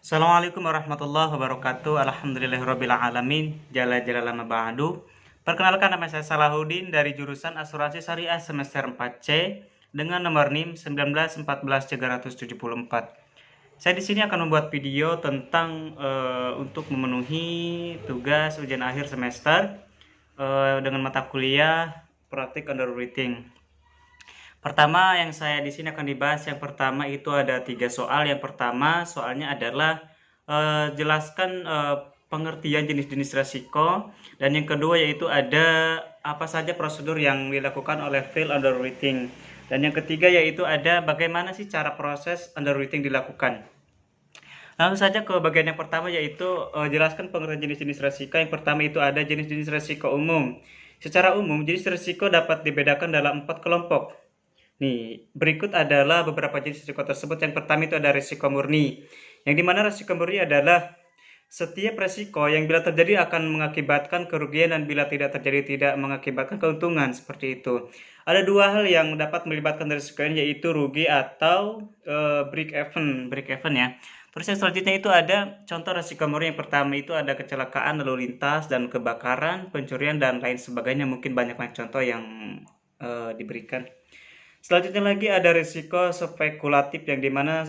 Assalamualaikum warahmatullahi wabarakatuh. Alhamdulillahirrabbilalamin. Jalla jalala ba'du. Perkenalkan, nama saya Salahuddin dari jurusan Asuransi Syariah semester 4C dengan nomor NIM 1914374. Saya di sini akan membuat video tentang untuk memenuhi tugas ujian akhir semester dengan mata kuliah praktik underwriting. Pertama yang saya di sini akan dibahas, yang pertama itu ada 3 soal. Yang pertama soalnya adalah jelaskan pengertian jenis-jenis resiko, dan yang kedua yaitu ada apa saja prosedur yang dilakukan oleh field underwriting, dan yang ketiga yaitu ada bagaimana sih cara proses underwriting dilakukan. Langsung saja ke bagian yang pertama, yaitu jelaskan pengertian jenis-jenis resiko. Yang pertama itu ada jenis-jenis resiko umum. Secara umum, jenis resiko dapat dibedakan dalam 4 kelompok. Nih, berikut adalah beberapa jenis risiko tersebut. Yang pertama itu ada risiko murni, yang dimana risiko murni adalah setiap risiko yang bila terjadi akan mengakibatkan kerugian dan bila tidak terjadi tidak mengakibatkan keuntungan, seperti itu. Ada dua hal yang dapat melibatkan risiko ini, yaitu rugi atau break even ya. Terus yang selanjutnya itu ada contoh risiko murni. Yang pertama itu ada kecelakaan lalu lintas dan kebakaran, pencurian dan lain sebagainya. Mungkin banyak contoh yang diberikan. Selanjutnya lagi ada risiko spekulatif, yang dimana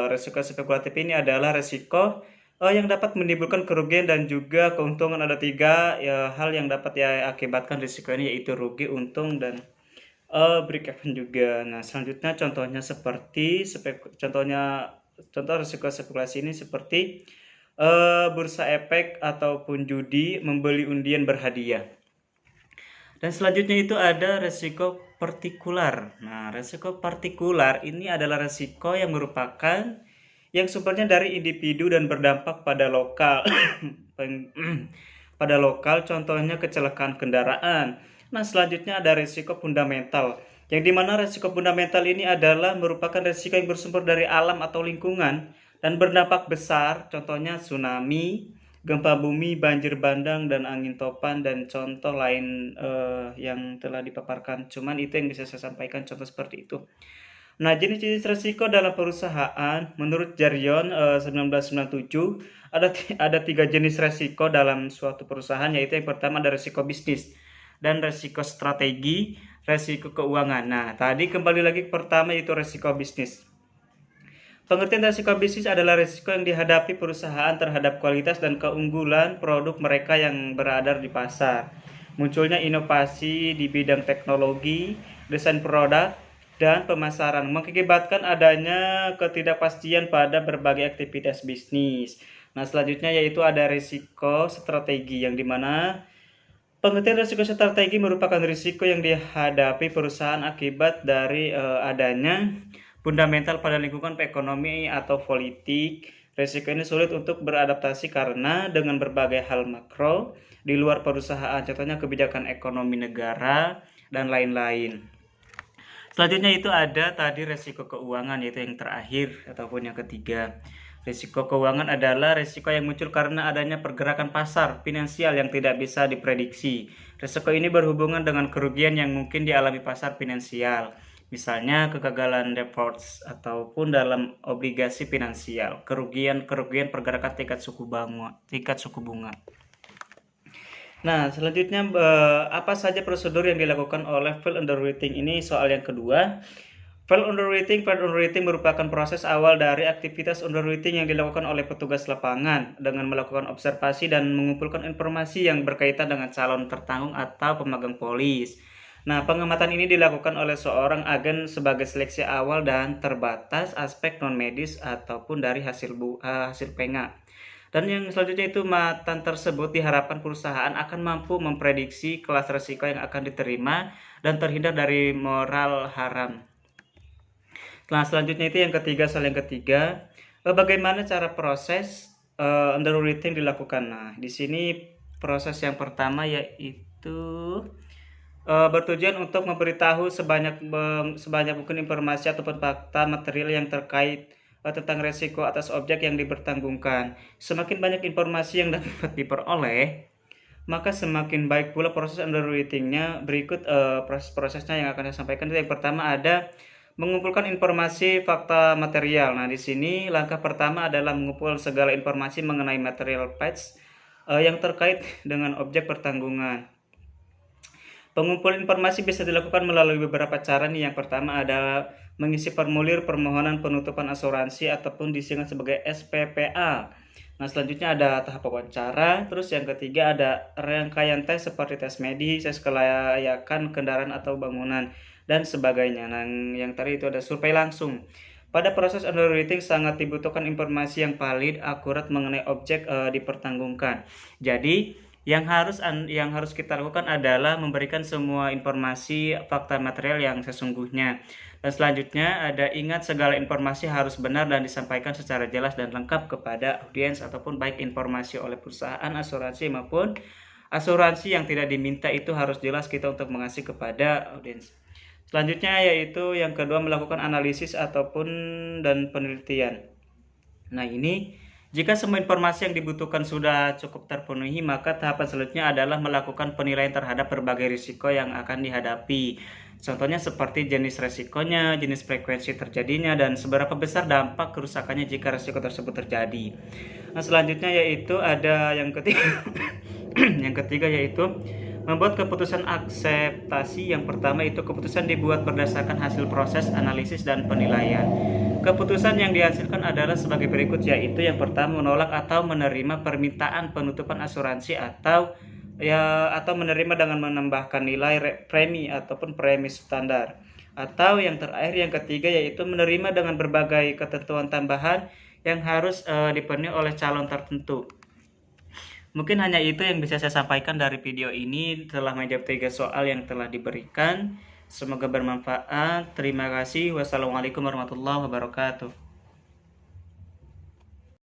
risiko spekulatif ini adalah risiko yang dapat menimbulkan kerugian dan juga keuntungan. Ada 3 hal yang dapat diakibatkan risiko ini, yaitu rugi, untung, dan break even juga. Nah, selanjutnya contohnya seperti contoh risiko spekulasi ini seperti bursa efek ataupun judi, membeli undian berhadiah. Dan selanjutnya itu ada resiko partikular. Nah, resiko partikular ini adalah resiko yang merupakan yang sumbernya dari individu dan berdampak pada lokal. Pada lokal, contohnya kecelakaan kendaraan. Nah, selanjutnya ada resiko fundamental, yang dimana resiko fundamental ini adalah merupakan resiko yang bersumber dari alam atau lingkungan dan berdampak besar, contohnya tsunami, gempa bumi, banjir bandang, dan angin topan, dan contoh lain yang telah dipaparkan. Cuman itu yang bisa saya sampaikan, contoh seperti itu. Nah, jenis-jenis resiko dalam perusahaan menurut Jarion 1997 ada 3 jenis resiko dalam suatu perusahaan, yaitu yang pertama ada resiko bisnis dan resiko strategi, resiko keuangan. Nah, tadi kembali lagi ke pertama, yaitu resiko bisnis. Pengertian risiko bisnis adalah risiko yang dihadapi perusahaan terhadap kualitas dan keunggulan produk mereka yang beredar di pasar. Munculnya inovasi di bidang teknologi, desain produk, dan pemasaran mengakibatkan adanya ketidakpastian pada berbagai aktivitas bisnis. Nah, selanjutnya yaitu ada risiko strategi, yang dimana pengertian risiko strategi merupakan risiko yang dihadapi perusahaan akibat dari adanya fundamental pada lingkungan ekonomi atau politik. Risiko ini sulit untuk beradaptasi karena dengan berbagai hal makro di luar perusahaan, contohnya kebijakan ekonomi negara dan lain-lain. Selanjutnya itu ada tadi risiko keuangan, yaitu yang terakhir ataupun yang ketiga. Risiko keuangan adalah risiko yang muncul karena adanya pergerakan pasar finansial yang tidak bisa diprediksi. Risiko ini berhubungan dengan kerugian yang mungkin dialami pasar finansial. Misalnya kegagalan defaults ataupun dalam obligasi finansial, kerugian pergerakan tingkat suku bunga. Nah, selanjutnya apa saja prosedur yang dilakukan oleh field underwriting ini, soal yang kedua. Field underwriting merupakan proses awal dari aktivitas underwriting yang dilakukan oleh petugas lapangan dengan melakukan observasi dan mengumpulkan informasi yang berkaitan dengan calon tertanggung atau pemegang polis. Nah, pengamatan ini dilakukan oleh seorang agen sebagai seleksi awal dan terbatas aspek non-medis ataupun dari hasil penga. Dan yang selanjutnya itu matan tersebut diharapkan perusahaan akan mampu memprediksi kelas risiko yang akan diterima dan terhindar dari moral haram. Nah, selanjutnya itu yang ketiga, bagaimana cara proses underwriting dilakukan. Nah, di sini proses yang pertama yaitu bertujuan untuk memberitahu sebanyak mungkin informasi ataupun fakta material yang terkait tentang resiko atas objek yang dipertanggungkan. Semakin banyak informasi yang dapat diperoleh, maka semakin baik pula proses underwritingnya. Berikut proses-prosesnya yang akan saya sampaikan. Yang pertama ada Mengumpulkan informasi fakta material. Nah, di sini langkah pertama adalah mengumpul segala informasi mengenai material facts yang terkait dengan objek pertanggungan. Pengumpulan informasi bisa dilakukan melalui beberapa cara nih. Yang pertama adalah mengisi formulir permohonan penutupan asuransi ataupun disingkat sebagai SPPA. Nah, selanjutnya ada tahap wawancara. Terus yang ketiga ada rangkaian tes seperti tes medis, tes kelayakan kendaraan atau bangunan, dan sebagainya. Nah, yang tadi itu ada survei langsung. Pada proses underwriting sangat dibutuhkan informasi yang valid, akurat mengenai objek dipertanggungkan. Jadi, yang harus kita lakukan adalah memberikan semua informasi fakta material yang sesungguhnya. Dan selanjutnya ada ingat segala informasi harus benar dan disampaikan secara jelas dan lengkap kepada audiens ataupun baik informasi oleh perusahaan asuransi maupun asuransi yang tidak diminta itu harus jelas kita untuk mengasih kepada audiens. Selanjutnya yaitu yang kedua melakukan analisis ataupun dan penelitian. Nah, ini jika semua informasi yang dibutuhkan sudah cukup terpenuhi, maka tahapan selanjutnya adalah melakukan penilaian terhadap berbagai risiko yang akan dihadapi. Contohnya seperti jenis resikonya, jenis frekuensi terjadinya, dan seberapa besar dampak kerusakannya jika risiko tersebut terjadi. Nah, selanjutnya yaitu ada yang ketiga, yang ketiga yaitu membuat keputusan akseptasi. Yang pertama itu keputusan dibuat berdasarkan hasil proses analisis dan penilaian. Keputusan yang dihasilkan adalah sebagai berikut, yaitu yang pertama menolak atau menerima permintaan penutupan asuransi atau menerima dengan menambahkan nilai premi ataupun premi standar. Atau yang terakhir yang ketiga yaitu menerima dengan berbagai ketentuan tambahan yang harus dipenuhi oleh calon tertentu. Mungkin hanya itu yang bisa saya sampaikan dari video ini telah menjawab 3 soal yang telah diberikan. Semoga bermanfaat. Terima kasih. Wassalamualaikum warahmatullahi wabarakatuh.